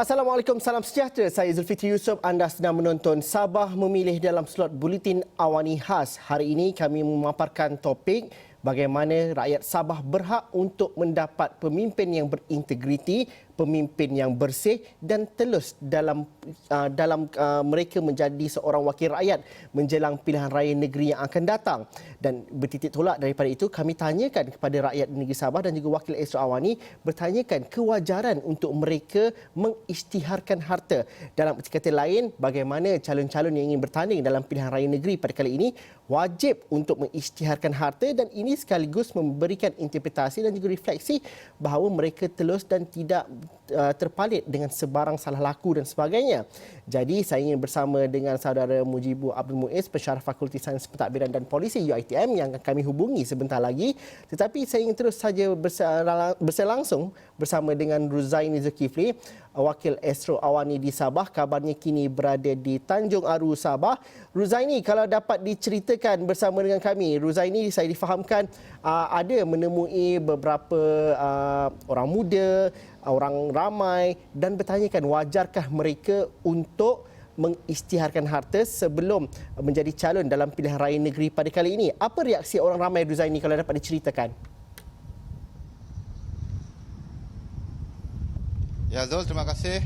Assalamualaikum, salam sejahtera. Saya Zulfikri Yusof. Anda sedang menonton Sabah Memilih dalam slot Buletin Awani Khas. Hari ini kami memaparkan topik bagaimana rakyat Sabah berhak untuk mendapat pemimpin yang berintegriti, pemimpin yang bersih dan telus dalam mereka menjadi seorang wakil rakyat menjelang pilihan raya negeri yang akan datang. Dan bertitik tolak daripada itu, kami tanyakan kepada rakyat negeri Sabah dan juga wakil Astro Awani bertanyakan kewajaran untuk mereka mengisytiharkan harta. Dalam erti kata lain, bagaimana calon-calon yang ingin bertanding dalam pilihan raya negeri pada kali ini wajib untuk mengisytiharkan harta, dan ini sekaligus memberikan interpretasi dan juga refleksi bahawa mereka telus dan tidak terpalit dengan sebarang salah laku dan sebagainya. Jadi saya ingin bersama dengan saudara Mujibu Abdul Muiz, pensyarah Fakulti Sains Pentadbiran dan Polisi UiTM yang akan kami hubungi sebentar lagi. Tetapi saya ingin terus saja berlangsung bersama dengan Ruzaini Zulkifli, wakil Astro Awani di Sabah. Kabarnya kini berada di Tanjung Aru, Sabah. Ruzaini, kalau dapat diceritakan bersama dengan kami. Ruzaini, saya difahamkan ada menemui beberapa orang muda, orang ramai dan bertanyakan wajarkah mereka untuk mengisytiharkan harta sebelum menjadi calon dalam pilihan raya negeri pada kali ini. Apa reaksi orang ramai, Ruzaini, kalau dapat diceritakan? Ya Zul, terima kasih.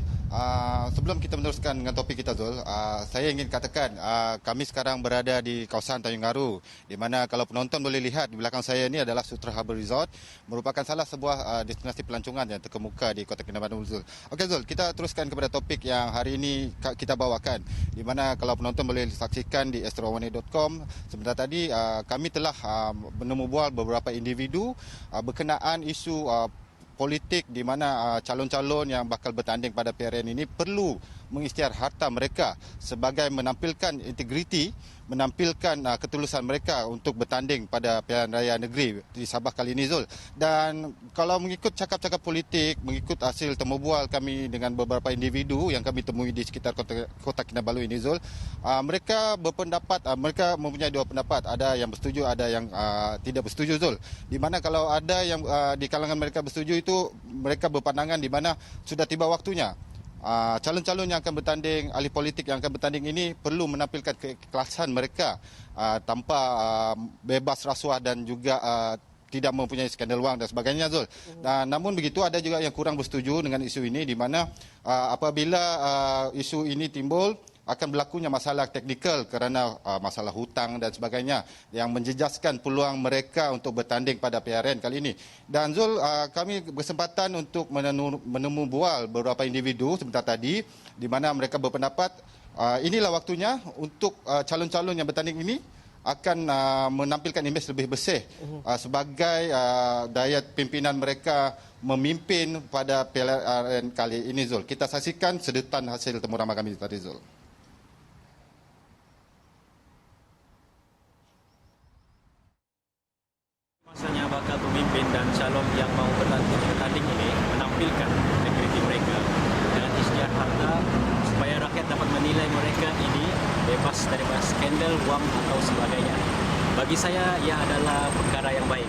Sebelum kita meneruskan dengan topik kita Zul, saya ingin katakan kami sekarang berada di kawasan Tanjung Aru, di mana kalau penonton boleh lihat di belakang saya ini adalah Sutra Harbour Resort, merupakan salah sebuah destinasi pelancongan yang terkemuka di Kota Kinabalu Zul. Okey Zul, kita teruskan kepada topik yang hari ini kita bawakan, di mana kalau penonton boleh saksikan di astroawani.com. Sebentar tadi kami telah menemu bual beberapa individu berkenaan isu politik di mana calon-calon yang bakal bertanding pada PRN ini perlu mengisytihar harta mereka sebagai menampilkan integriti, menampilkan ketulusan mereka untuk bertanding pada pilihan raya negeri di Sabah kali ini Zul. Dan kalau mengikut cakap-cakap politik, mengikut hasil temubual kami dengan beberapa individu yang kami temui di sekitar Kota Kinabalu ini Zul, mereka berpendapat, mereka mempunyai dua pendapat, ada yang bersetuju, ada yang tidak bersetuju Zul. Di mana kalau ada yang di kalangan mereka bersetuju itu, mereka berpandangan di mana sudah tiba waktunya calon-calon yang akan bertanding, ahli politik yang akan bertanding ini perlu menampilkan keikhlasan mereka tanpa bebas rasuah dan juga tidak mempunyai skandal wang dan sebagainya Zul. Dan namun begitu ada juga yang kurang bersetuju dengan isu ini, di mana apabila isu ini timbul akan berlakunya masalah teknikal kerana masalah hutang dan sebagainya yang menjejaskan peluang mereka untuk bertanding pada PRN kali ini. Dan Zul, kami bersempatan untuk menemu bual beberapa individu sebentar tadi, di mana mereka berpendapat inilah waktunya untuk calon-calon yang bertanding ini akan menampilkan imej lebih bersih sebagai daya pimpinan mereka memimpin pada PRN kali ini Zul. Kita saksikan sedutan hasil temu ramah kami tadi Zul. Masanya bakal pemimpin dan calon yang mau bertanding ini menampilkan integriti mereka dengan isytihar harta supaya rakyat dapat menilai mereka ini bebas daripada skandal, wang atau sebagainya. Bagi saya, ia adalah perkara yang baik.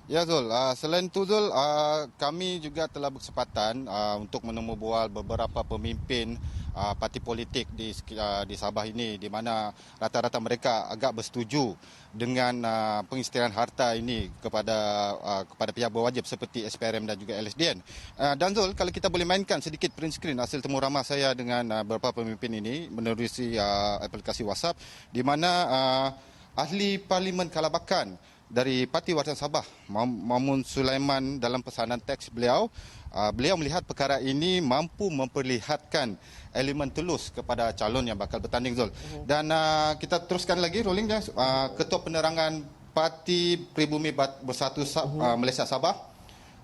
Ya Zul, selain itu Zul, kami juga telah bersempatan untuk menemu bual beberapa pemimpin parti politik di Sabah ini, di mana rata-rata mereka agak bersetuju dengan pengisytiharan harta ini kepada pihak berwajib seperti SPRM dan juga LSDN. Dan Zul, kalau kita boleh mainkan sedikit print screen hasil temu ramah saya dengan beberapa pemimpin ini menerusi aplikasi WhatsApp, di mana ahli Parlimen Kalabakan dari Parti Warisan Sabah, Mamun Sulaiman, dalam pesanan teks beliau melihat perkara ini mampu memperlihatkan elemen telus kepada calon yang bakal bertanding Zul. Dan kita teruskan lagi rollingnya. Ketua Penerangan Parti Pribumi Bersatu Malaysia Sabah,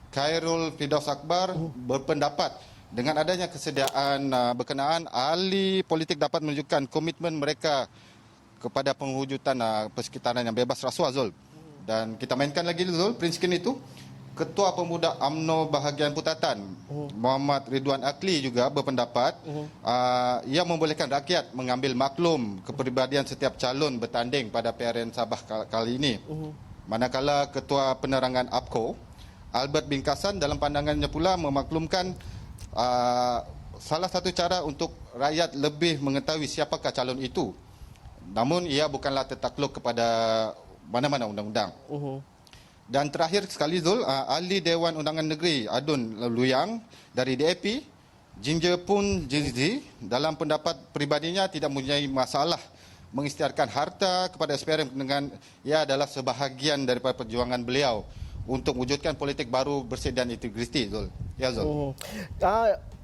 Khairul Firdaus Akbar, berpendapat dengan adanya kesediaan berkenaan, ahli politik dapat menunjukkan komitmen mereka kepada penghujatan persekitaran yang bebas rasuah Zul. Dan kita mainkan lagi Zul, print screen itu. Ketua Pemuda UMNO Bahagian Putatan Muhammad Ridwan Akli juga berpendapat ia membolehkan rakyat mengambil maklum kepribadian setiap calon bertanding pada PRN Sabah kali ini. Manakala Ketua Penerangan APCO Albert Bingkasan dalam pandangannya pula memaklumkan salah satu cara untuk rakyat lebih mengetahui siapakah calon itu. Namun ia bukanlah tertakluk kepada mana-mana undang-undang. Dan terakhir sekali Zul, Ahli Dewan Undangan Negeri Adun Luyang dari DAP, Ginger Pun Jizi, dalam pendapat peribadinya tidak mempunyai masalah mengisytiharkan harta kepada SPRM dengan ia adalah sebahagian daripada perjuangan beliau untuk wujudkan politik baru bersih dan integriti, Zul. Ya, Zul.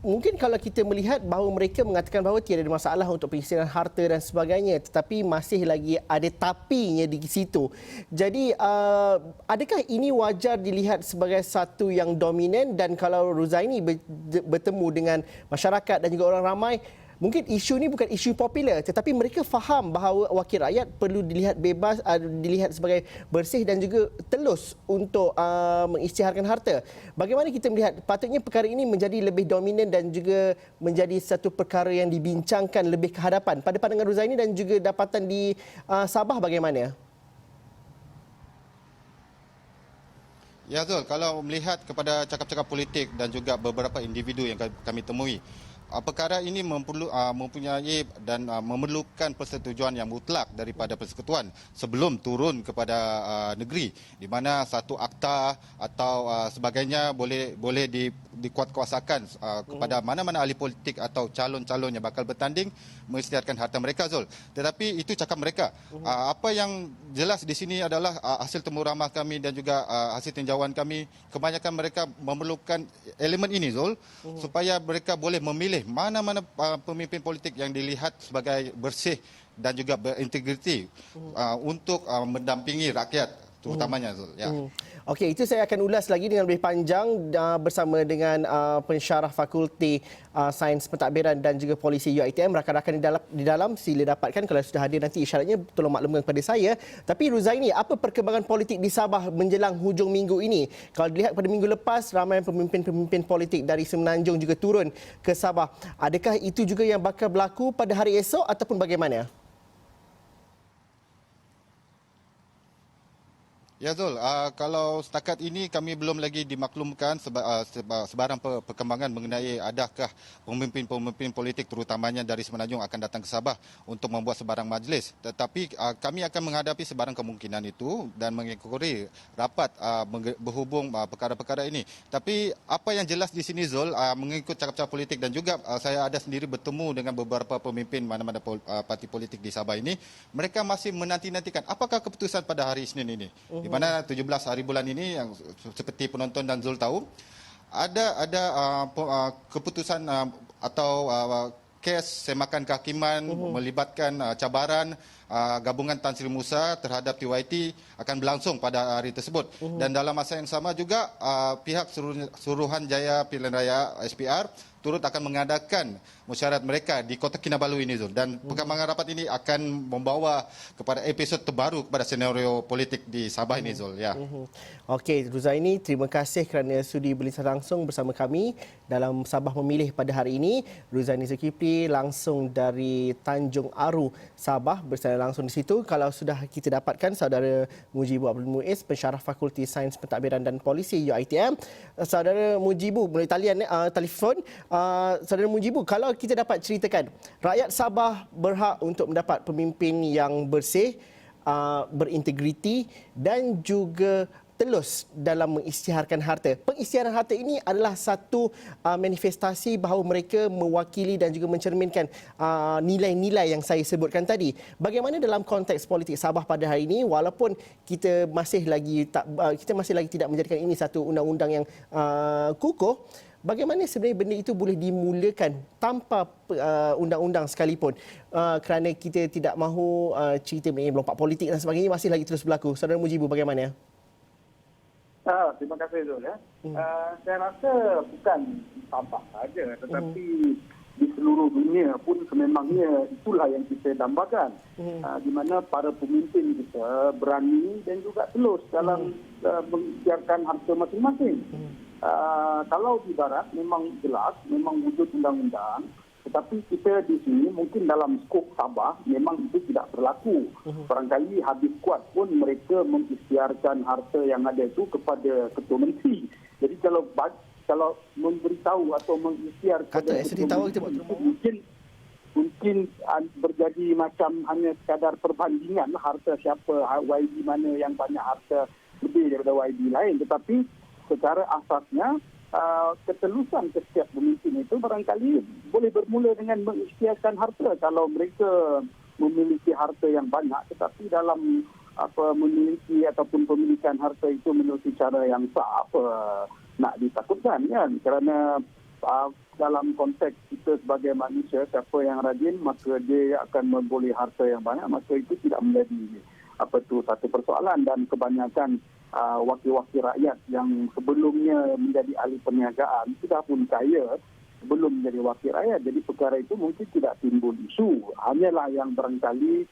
Mungkin kalau kita melihat bahawa mereka mengatakan bahawa tiada ada masalah untuk pengisytiharan harta dan sebagainya, tetapi masih lagi ada tapinya di situ. Jadi adakah ini wajar dilihat sebagai satu yang dominan, dan kalau Ruzaini bertemu dengan masyarakat dan juga orang ramai, mungkin isu ini bukan isu popular, tetapi mereka faham bahawa wakil rakyat perlu dilihat bebas, dilihat sebagai bersih dan juga telus untuk mengisytiharkan harta. Bagaimana kita melihat patutnya perkara ini menjadi lebih dominan dan juga menjadi satu perkara yang dibincangkan lebih ke hadapan? Pada pandangan Ruzaini dan juga dapatan di Sabah bagaimana? Ya, Zul, kalau melihat kepada cakap-cakap politik dan juga beberapa individu yang kami temui, perkara ini mempunyai dan memerlukan persetujuan yang mutlak daripada Persekutuan sebelum turun kepada negeri, di mana satu akta atau sebagainya boleh dikuatkuasakan kepada mana-mana ahli politik atau calon-calon yang bakal bertanding mengisytiharkan harta mereka, Zul. Tetapi itu cakap mereka. Apa yang jelas di sini adalah hasil temu ramah kami dan juga hasil tinjauan kami, kebanyakan mereka memerlukan elemen ini, Zul, supaya mereka boleh memilih mana-mana pemimpin politik yang dilihat sebagai bersih dan juga berintegriti untuk mendampingi rakyat terutamanya, Zul. Ya. Okey, itu saya akan ulas lagi dengan lebih panjang bersama dengan pensyarah Fakulti Sains Pentadbiran dan juga Polisi UiTM. Rakan-rakan di dalam sila dapatkan kalau sudah hadir nanti isyaratnya tolong maklumkan kepada saya. Tapi Ruzaini, apa perkembangan politik di Sabah menjelang hujung minggu ini? Kalau dilihat pada minggu lepas, ramai pemimpin-pemimpin politik dari Semenanjung juga turun ke Sabah. Adakah itu juga yang bakal berlaku pada hari esok ataupun bagaimana? Ya, Zul, kalau setakat ini kami belum lagi dimaklumkan sebarang perkembangan mengenai adakah pemimpin-pemimpin politik terutamanya dari Semenanjung akan datang ke Sabah untuk membuat sebarang majlis. Tetapi kami akan menghadapi sebarang kemungkinan itu dan mengikuti rapat berhubung perkara-perkara ini. Tapi apa yang jelas di sini, Zul, mengikut cakap-cakap politik dan juga saya ada sendiri bertemu dengan beberapa pemimpin mana-mana parti politik di Sabah ini, mereka masih menanti-nantikan apakah keputusan pada hari Isnin ini. Di mana 17 hari bulan ini yang seperti penonton dan Zul tahu ada keputusan atau kes semakan kehakiman melibatkan cabaran gabungan Tan Sri Musa terhadap TYT akan berlangsung pada hari tersebut. Dan dalam masa yang sama juga pihak Suruhanjaya Pilihan Raya SPR turut akan mengadakan mesyuarat mereka di Kota Kinabalu ini, Zul. Dan perkembangan rapat ini akan membawa kepada episod terbaru kepada senario politik di Sabah ini, Zul. Ya. Okey, Ruzaini, terima kasih kerana sudi berbincang langsung bersama kami dalam Sabah Memilih pada hari ini. Ruzaini Zulkifli langsung dari Tanjung Aru, Sabah, bersama langsung di situ. Kalau sudah kita dapatkan saudara Mujibu Abdul Muiz, pensyarah Fakulti Sains Pentadbiran dan Polisi UiTM. Saudara Mujibu melalui talian telefon. Saudara Mujibu, kalau kita dapat ceritakan, rakyat Sabah berhak untuk mendapat pemimpin yang bersih, berintegriti dan juga telus dalam mengisytiharkan harta. Pengisytiharan harta ini adalah satu manifestasi bahawa mereka mewakili dan juga mencerminkan nilai-nilai yang saya sebutkan tadi. Bagaimana dalam konteks politik Sabah pada hari ini, walaupun kita masih lagi tidak menjadikan ini satu undang-undang yang kukuh, bagaimana sebenarnya benda itu boleh dimulakan tanpa undang-undang sekalipun, kerana kita tidak mahu cerita mengenai melompat politik dan sebagainya masih lagi terus berlaku. Saudara Mujibu, bagaimana? Terima kasih, Zul. Saya rasa bukan Sabah saja, tetapi di seluruh dunia pun sememangnya itulah yang kita dambakan. Di mana para pemimpin kita berani dan juga telus dalam mengikhtiarkan harta masing-masing. Kalau di barat memang jelas, memang wujud undang-undang, tetapi kita di sini mungkin dalam skop Sabah memang itu tidak berlaku. Barangkali habis kuat pun mereka mengikhtiarkan harta yang ada itu kepada ketua menteri. Jadi kalau memberitahu atau mengikhtiar kepada ketua menteri itu mungkin berjadi macam hanya sekadar perbandingan harta siapa, YB mana yang banyak harta lebih daripada YB lain. Tetapi secara asasnya ketelusan setiap pemimpin itu barangkali boleh bermula dengan mengikhtiarkan harta. Kalau mereka memiliki harta yang banyak tetapi dalam memiliki ataupun pemilikan harta itu menurut cara yang sah, nak ditakutkan kan? Kerana dalam konteks kita sebagai manusia, siapa yang rajin maka dia akan memboleh harta yang banyak, maka itu tidak menjadi satu persoalan. Dan kebanyakan wakil-wakil rakyat yang sebelumnya menjadi ahli perniagaan sudah pun kaya sebelum menjadi wakil rakyat. Jadi perkara itu mungkin tidak timbul isu. Hanyalah yang barangkali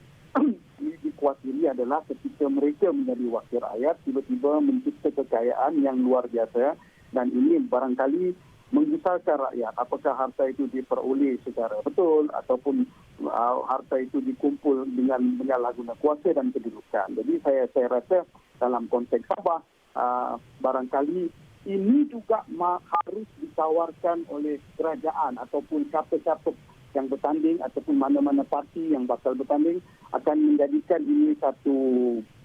dikuatiri adalah ketika mereka menjadi wakil rakyat tiba-tiba mencipta kekayaan yang luar biasa, dan ini barangkali menggusarkan rakyat. Apakah harta itu diperoleh secara betul ataupun harta itu dikumpul dengan menyalahguna kuasa dan kedudukan. Jadi saya rasa dalam konteks Sabah, barangkali ini juga harus ditawarkan oleh kerajaan ataupun siapa-siapa yang bertanding ataupun mana-mana parti yang bakal bertanding akan menjadikan ini satu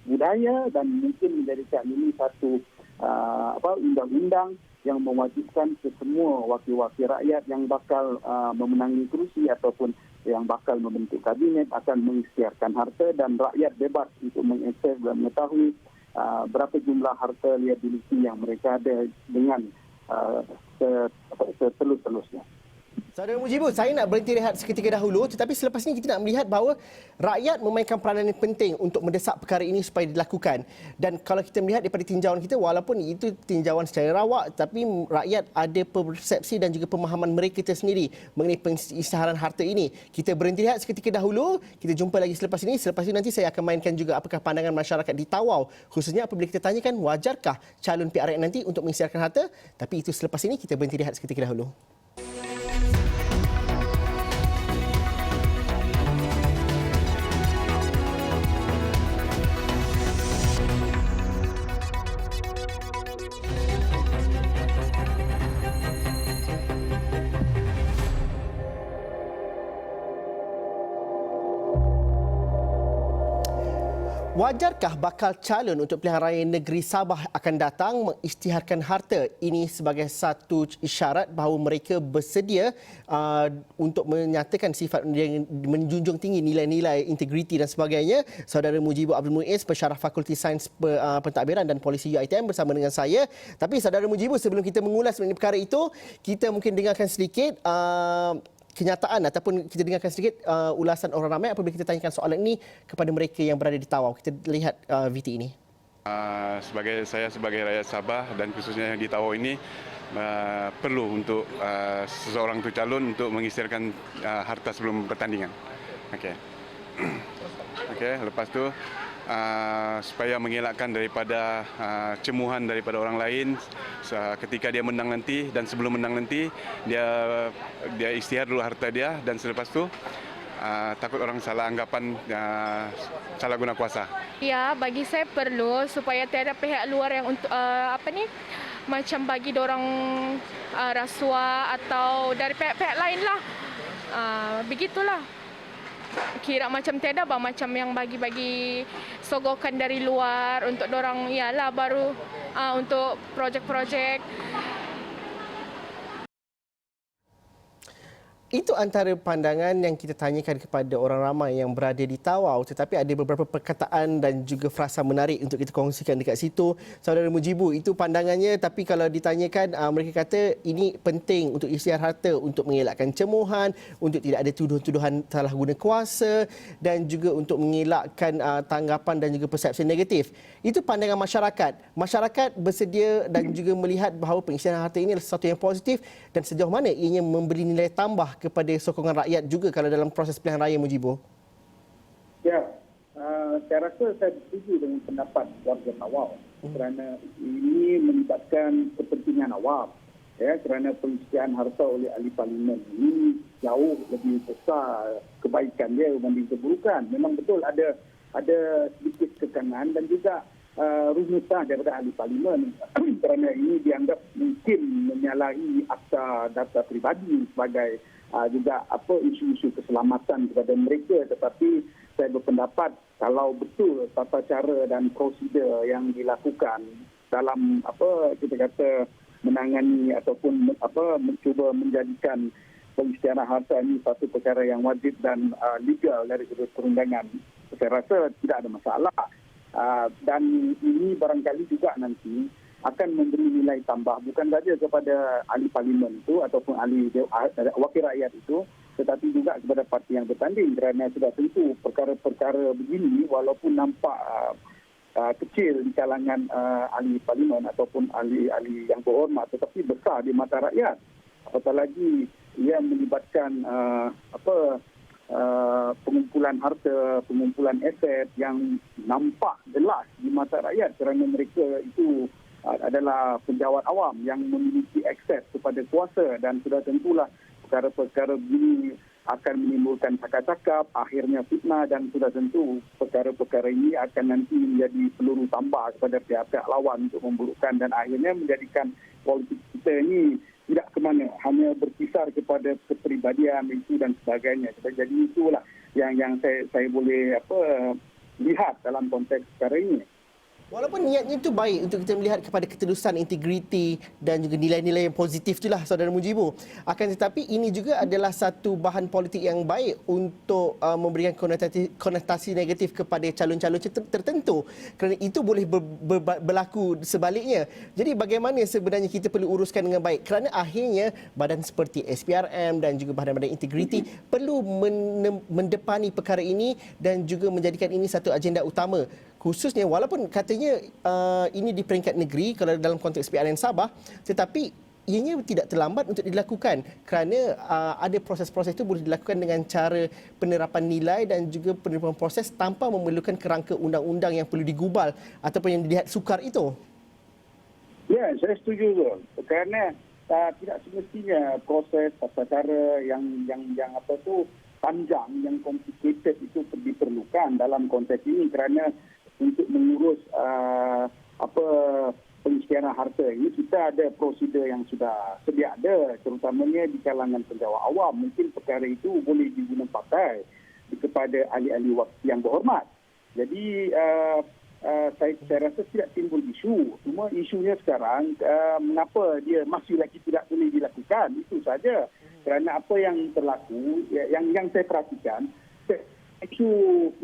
budaya dan mungkin menjadikan ini satu undang-undang yang mewajibkan semua wakil-wakil rakyat yang bakal memenangi kerusi ataupun yang bakal membentuk kabinet akan mengikhtiarkan harta, dan rakyat bebas untuk mengakses dan mengetahui berapa jumlah harta liability yang mereka ada dengan setelus-telusnya. Saudara Mujibu, saya nak berhenti rehat seketika dahulu, tetapi selepas ini kita nak melihat bahawa rakyat memainkan peranan yang penting untuk mendesak perkara ini supaya dilakukan. Dan kalau kita melihat daripada tinjauan kita, walaupun itu tinjauan secara rawak, tapi rakyat ada persepsi dan juga pemahaman mereka sendiri mengenai pengisytiharan harta ini. Kita berhenti rehat seketika dahulu, kita jumpa lagi selepas ini. Selepas itu nanti saya akan mainkan juga apakah pandangan masyarakat di Tawau, khususnya apabila kita tanyakan wajarkah calon PRN nanti untuk mengisytiharkan harta. Tapi itu selepas ini, kita berhenti rehat seketika dahulu. Wajarkah bakal calon untuk pilihan raya negeri Sabah akan datang mengisytiharkan harta ini sebagai satu isyarat bahawa mereka bersedia untuk menyatakan sifat yang menjunjung tinggi nilai-nilai integriti dan sebagainya? Saudara Mujibu Abdul Muiz, pensyarah Fakulti Sains Pentadbiran dan Polisi UiTM bersama dengan saya. Tapi saudara Mujibu, sebelum kita mengulas mengenai perkara itu, kita mungkin dengarkan sedikit kenyataan ataupun kita dengarkan sedikit ulasan orang ramai apabila kita tanyakan soalan ini kepada mereka yang berada di Tawau. Kita lihat VT ini. Sebagai rakyat Sabah dan khususnya yang di Tawau ini perlu untuk seseorang itu calon untuk mengisytiharkan harta sebelum pertandingan. Okey, lepas tu supaya mengelakkan daripada cemuhan daripada orang lain ketika dia menang nanti, dan sebelum menang nanti dia isytihar dulu harta dia, dan selepas tu takut orang salah anggapan salah guna kuasa. Ya, bagi saya perlu supaya tiada pihak luar yang untuk macam bagi dorang rasuah atau dari pihak-pihak lain lah. Begitulah. Kira macam tiada macam yang bagi-bagi sogokan dari luar untuk dorang, ialah baru untuk projek-projek. Itu antara pandangan yang kita tanyakan kepada orang ramai yang berada di Tawau, tetapi ada beberapa perkataan dan juga frasa menarik untuk kita kongsikan dekat situ. Saudara Mujibu, itu pandangannya, tapi kalau ditanyakan mereka kata ini penting untuk isytihar harta untuk mengelakkan cemuhan, untuk tidak ada tuduhan-tuduhan salah guna kuasa dan juga untuk mengelakkan tanggapan dan juga persepsi negatif. Itu pandangan masyarakat. Masyarakat bersedia dan juga melihat bahawa pengisytiharan harta ini adalah sesuatu yang positif, dan sejauh mana ianya memberi nilai tambah kepada sokongan rakyat juga kalau dalam proses pilihan raya, Mujibo? Ya, saya rasa saya setuju dengan pendapat warga Tawau kerana ini melibatkan kepentingan awam. Ya, kerana pencucian harta oleh ahli parlimen ini jauh lebih besar kebaikan dia berbanding keburukan. Memang betul ada sedikit kekangan dan juga rumusan daripada ahli parlimen kerana ini dianggap mungkin menyalahi akta data peribadi sebagai juga isu-isu keselamatan kepada mereka, tetapi saya berpendapat kalau betul tata cara dan prosedur yang dilakukan dalam kita kata menangani ataupun mencuba menjadikan pengisytiharan harta ini satu perkara yang wajib dan legal dari sudut perundangan, saya rasa tidak ada masalah. Dan ini barangkali juga nanti akan memberi nilai tambah bukan saja kepada ahli parlimen itu ataupun ahli wakil rakyat itu, tetapi juga kepada parti yang bertanding, kerana sudah tentu perkara-perkara begini walaupun nampak kecil di kalangan ahli parlimen ataupun ahli-ahli yang berhormat, tetapi besar di mata rakyat. Apatah lagi ia melibatkan pengumpulan harta, pengumpulan aset yang nampak jelas di mata rakyat kerana mereka itu adalah penjawat awam yang memiliki akses kepada kuasa, dan sudah tentulah perkara-perkara begini akan menimbulkan cakap-cakap, akhirnya fitnah, dan sudah tentu perkara-perkara ini akan nanti menjadi peluru tambah kepada pihak-pihak lawan untuk memburukkan dan akhirnya menjadikan politik kita ini tidak ke mana, hanya berkisar kepada kepribadian itu dan sebagainya. Jadi itulah yang saya boleh lihat dalam konteks sekarang ini. Walaupun niatnya itu baik untuk kita melihat kepada keterusan, integriti dan juga nilai-nilai yang positif itulah, Saudara Mujibo. Akan tetapi ini juga adalah satu bahan politik yang baik untuk memberikan konotasi negatif kepada calon-calon tertentu. Kerana itu boleh berlaku sebaliknya. Jadi bagaimana sebenarnya kita perlu uruskan dengan baik? Kerana akhirnya badan seperti SPRM dan juga badan-badan integriti perlu mendepani perkara ini dan juga menjadikan ini satu agenda utama. Khususnya walaupun katanya ini di peringkat negeri kalau dalam konteks PRN Sabah, tetapi ianya tidak terlambat untuk dilakukan kerana ada proses-proses itu boleh dilakukan dengan cara penerapan nilai dan juga penerapan proses tanpa memerlukan kerangka undang-undang yang perlu digubal ataupun yang dilihat sukar itu. Ya, saya setuju tu. Kerana tidak semestinya proses tata cara yang panjang, yang complicated itu diperlukan dalam konteks ini, kerana untuk mengurus pengisytiharan harta ini kita ada prosedur yang sudah sedia ada, terutamanya di kalangan penjawat awam. Mungkin perkara itu boleh digunakan pakai kepada ahli-ahli yang berhormat. Jadi saya rasa tidak timbul isu. Cuma isunya sekarang mengapa dia masih lagi tidak boleh dilakukan, itu saja. Kerana apa yang berlaku, yang saya perhatikan, isu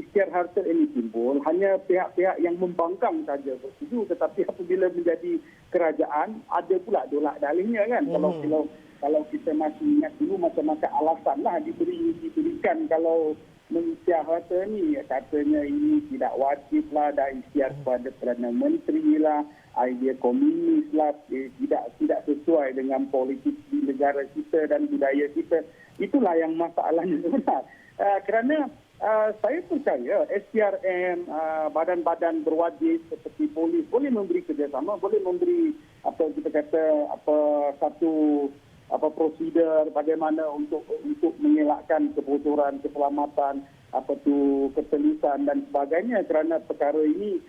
isytiharan harta ini timbul hanya pihak-pihak yang membangkang saja bersetuju, tetapi apabila menjadi kerajaan ada pula dolak dalihnya kan. Kalau kita masih ingat dulu macam-macam alasanlah diberikan kalau mengisytiharan harta ni, katanya ini tidak wajib lah, dah isytiharan kepada Perdana Menteri lah, idea komunis lah, tidak sesuai dengan politik di negara kita dan budaya kita. Itulah yang masalahnya sebenar. Kerana saya percaya SPRM, badan-badan berwajib seperti polis boleh memberi kerjasama, boleh memberi satu prosedur bagaimana untuk mengelakkan kebocoran, keselamatan, ketelusan dan sebagainya, kerana perkara ini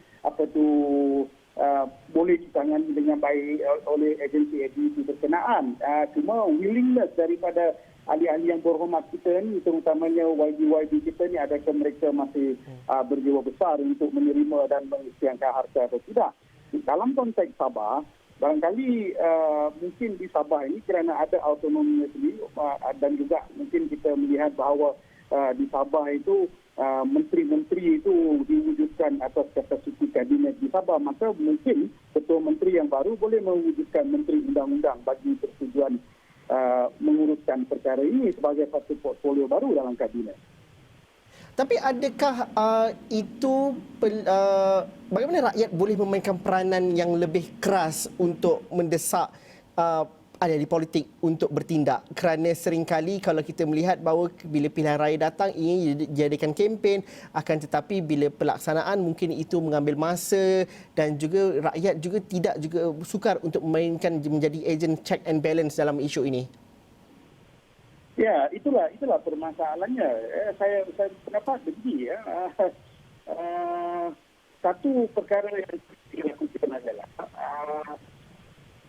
boleh ditangani dengan baik oleh agensi-agensi berkenaan. Cuma willingness daripada ahli-ahli yang berhormat kita ni, terutamanya YB kita ni, adakah mereka masih berjiwa besar untuk menerima dan mengisytiharkan harta atau tidak. Dalam konteks Sabah, barangkali mungkin di Sabah ini kerana ada autonominya sendiri, dan juga mungkin kita melihat bahawa di Sabah itu menteri-menteri itu diwujudkan atas kata suku kabinet di Sabah, maka mungkin ketua menteri yang baru boleh mewujudkan menteri undang-undang bagi persetujuan menguruskan perkara ini sebagai satu portfolio baru dalam kabinet. Tapi adakah bagaimana rakyat boleh memainkan peranan yang lebih keras untuk mendesak ahli politik untuk bertindak, kerana seringkali kalau kita melihat bahawa bila pilihan raya datang ingin dijadikan kempen, akan tetapi bila pelaksanaan mungkin itu mengambil masa dan juga rakyat juga tidak juga sukar untuk memainkan menjadi ejen check and balance dalam isu ini. Ya, itulah permasalahannya. Saya pendapat begini ya. Satu perkara yang dilakukan adalah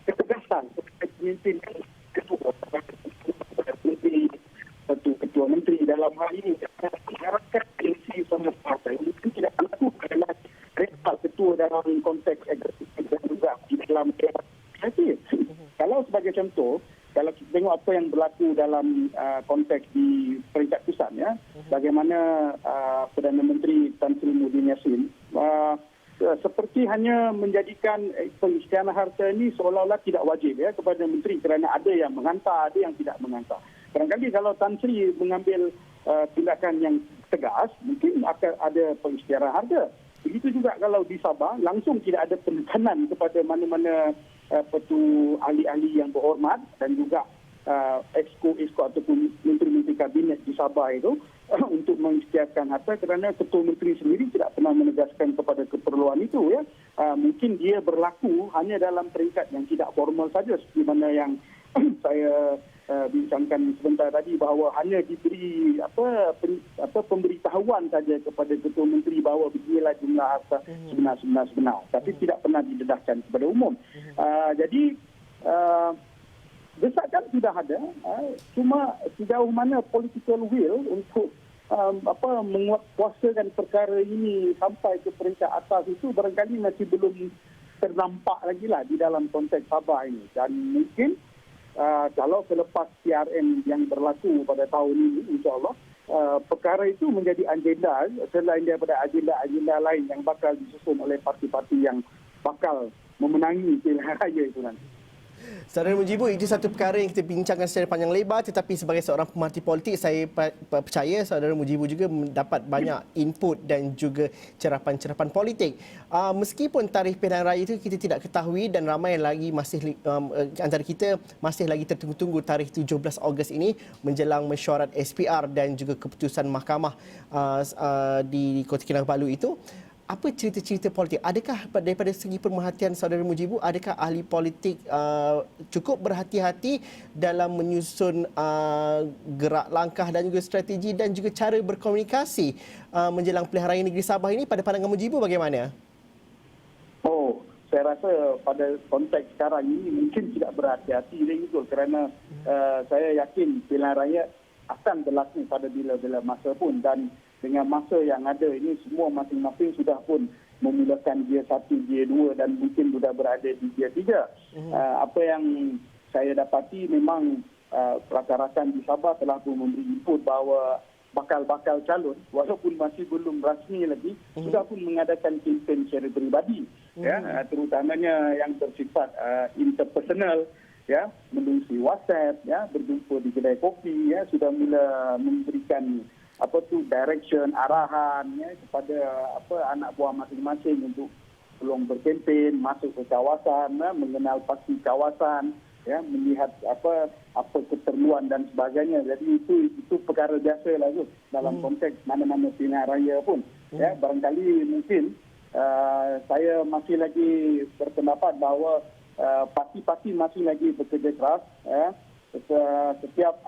ketegasan pemimpin ketua menteri, satu ketua menteri dalam hal ini diharapkan polisi sama partai mungkin tidak melakukan adalah rekal ketua dalam konteks eksekutif dan juga di dalam legislatif. Kalau sebagai contoh, kalau kita tengok apa yang berlaku dalam konteks di peringkat pusat ya, bagaimana Perdana Menteri Tan Sri Muhyiddin Yassin seperti hanya menjadikan pengisytiharan harta ini seolah-olah tidak wajib ya kepada menteri kerana ada yang menghantar, ada yang tidak menghantar. Barangkali kalau Tan Sri mengambil tindakan yang tegas, mungkin akan ada pengisytiharan harta. Begitu juga kalau di Sabah, langsung tidak ada penekanan kepada mana-mana ahli-ahli yang berhormat dan juga exco ataupun menteri-menteri kabinet di Sabah itu untuk mengisytiharkan harta kerana ketua menteri sendiri tidak pernah menegaskan kepada keperluan itu ya. Mungkin dia berlaku hanya dalam peringkat yang tidak formal saja seperti mana yang saya bincangkan sebentar tadi bahawa hanya diberi pemberitahuan saja kepada ketua menteri bahawa beginilah jumlah harta sebenar tapi tidak pernah didedahkan kepada umum. Jadi desakan sudah ada, cuma sejauh mana political will untuk menguatkuasakan perkara ini sampai ke peringkat atas itu barangkali masih belum ternampak lagi lah di dalam konteks Sabah ini. Dan mungkin kalau selepas PRN yang berlaku pada tahun ini, insyaAllah, perkara itu menjadi agenda selain daripada agenda-agenda lain yang bakal disusun oleh parti-parti yang bakal memenangi pilihan raya itu nanti. Saudara Mujibu, itu satu perkara yang kita bincangkan secara panjang lebar, tetapi sebagai seorang pemerhati politik, saya percaya Saudara Mujibu juga mendapat banyak input dan juga cerapan-cerapan politik. Meskipun tarikh pilihan raya itu kita tidak ketahui dan ramai lagi masih antara kita masih lagi tertunggu-tunggu tarikh 17 Ogos ini menjelang mesyuarat SPR dan juga keputusan mahkamah di Kota Kinabalu itu. Apa cerita-cerita politik? Adakah daripada segi pemerhatian Saudara Mujibu, adakah ahli politik cukup berhati-hati dalam menyusun gerak langkah dan juga strategi dan juga cara berkomunikasi menjelang pilihan raya negeri Sabah ini? Pada pandangan Mujibu bagaimana? Saya rasa pada konteks sekarang ini mungkin tidak berhati-hati betul kerana saya yakin pilihan raya akan berlaku pada bila-bila masa pun, dan dengan masa yang ada ini semua masing-masing sudah pun memulakan Gear 1, Gear 2 dan mungkin sudah berada di Gear 3. Apa yang saya dapati memang rakan-rakan di Sabah telah pun memberi input bahawa bakal-bakal calon walaupun masih belum rasmi lagi sudah pun mengadakan kempen secara peribadi, ya, terutamanya yang bersifat interpersonal, ya, melalui WhatsApp, ya, berjumpa di kedai kopi, ya, sudah mula memberikan direction, arahan, ya, kepada anak buah masing-masing untuk tolong berkempen, masuk ke kawasan, ya, mengenal pasti kawasan, ya, melihat apa keperluan dan sebagainya. Jadi itu perkara biasa lah tu dalam konteks mana-mana pilihan raya pun. Ya, barangkali mungkin saya masih lagi berpendapat bahawa parti-parti masih lagi bekerja keras, ya. Setiap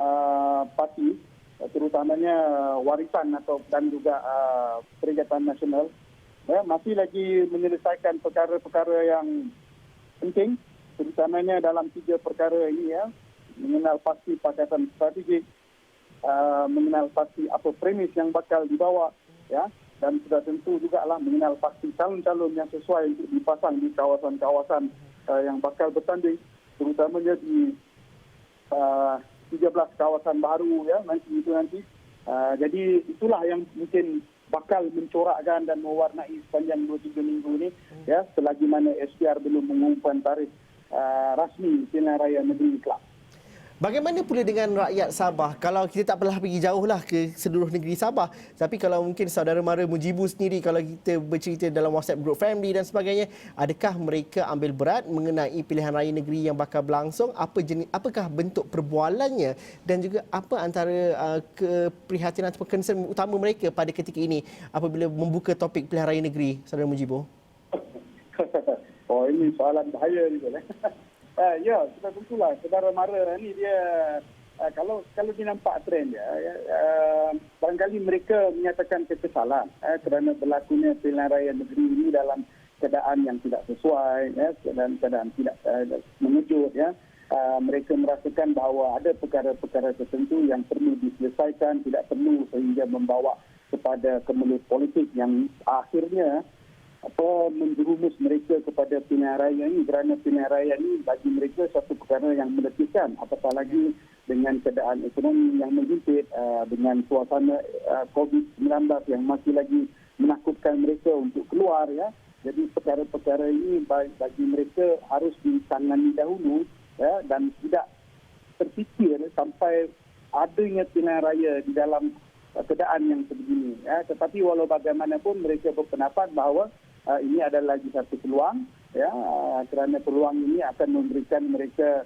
parti, terutamanya warisan dan juga Perikatan Nasional, ya, masih lagi menyelesaikan perkara-perkara yang penting, terutamanya dalam 3 perkara ini, ya, mengenal pasti pakatan strategik, mengenal pasti apa premis yang bakal dibawa, ya, dan sudah tentu juga lah mengenal pasti calon-calon yang sesuai untuk dipasang di kawasan-kawasan yang bakal bertanding, terutamanya di 13 kawasan baru, ya, nanti. Jadi itulah yang mungkin bakal mencorakkan dan mewarnai sepanjang 2-3 minggu ini, ya, selagi mana SPR belum mengumumkan tarikh rasmi pilihan raya negeri kelak. Bagaimana pula dengan rakyat Sabah? Kalau kita tak perlu pergi jauh lah ke seluruh negeri Sabah. Tapi kalau mungkin saudara mara Mujibu sendiri, kalau kita bercerita dalam WhatsApp group family dan sebagainya, adakah mereka ambil berat mengenai pilihan raya negeri yang bakal berlangsung? Apakah bentuk perbualannya? Dan juga apa antara keprihatinan atau concern utama mereka pada ketika ini apabila membuka topik pilihan raya negeri, saudara Mujibu? Oh, ini soalan bahaya ni. Ya, sudah tentulah. Saudara mara ni dia kalau dia nampak trend dia, barangkali mereka menyatakan kekesalan kerana berlakunya pilihan raya negeri ini dalam keadaan yang tidak sesuai, dan keadaan tidak mengejut. Mereka merasakan bahawa ada perkara-perkara tertentu yang perlu diselesaikan, tidak perlu sehingga membawa kepada kemelut politik yang akhirnya menjerumus mereka kepada pilihan raya ini, kerana pilihan raya ini bagi mereka satu perkara yang meletihkan, apatah lagi dengan keadaan ekonomi yang menjepit, dengan suasana COVID-19 yang masih lagi menakutkan mereka untuk keluar. Jadi perkara-perkara ini bagi mereka harus ditangani dahulu, dan tidak terfikir sampai adanya pilihan raya di dalam keadaan yang sebegini. Tetapi walau bagaimanapun mereka berpendapat bahawa ini adalah lagi satu peluang, kerana peluang ini akan memberikan mereka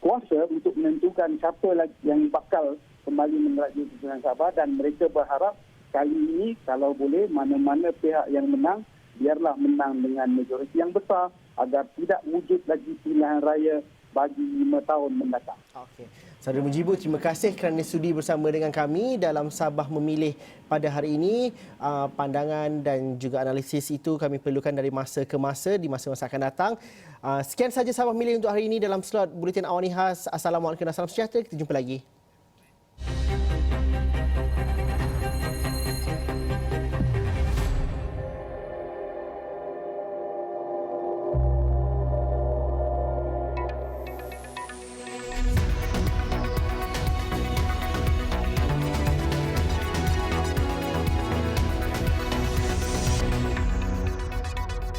kuasa untuk menentukan siapa lagi yang bakal kembali meneraju pimpinan Sabah, dan mereka berharap kali ini kalau boleh mana-mana pihak yang menang biarlah menang dengan majoriti yang besar agar tidak wujud lagi pilihan raya bagi 5 tahun mendatang. Okey. Saudara Mujibu, terima kasih kerana sudi bersama dengan kami dalam Sabah Memilih pada hari ini. Pandangan dan juga analisis itu kami perlukan dari masa ke masa di masa-masa akan datang. Sekian saja Sabah Memilih untuk hari ini dalam slot Buletin Awani Khas. Assalamualaikum dan salam sejahtera. Kita jumpa lagi.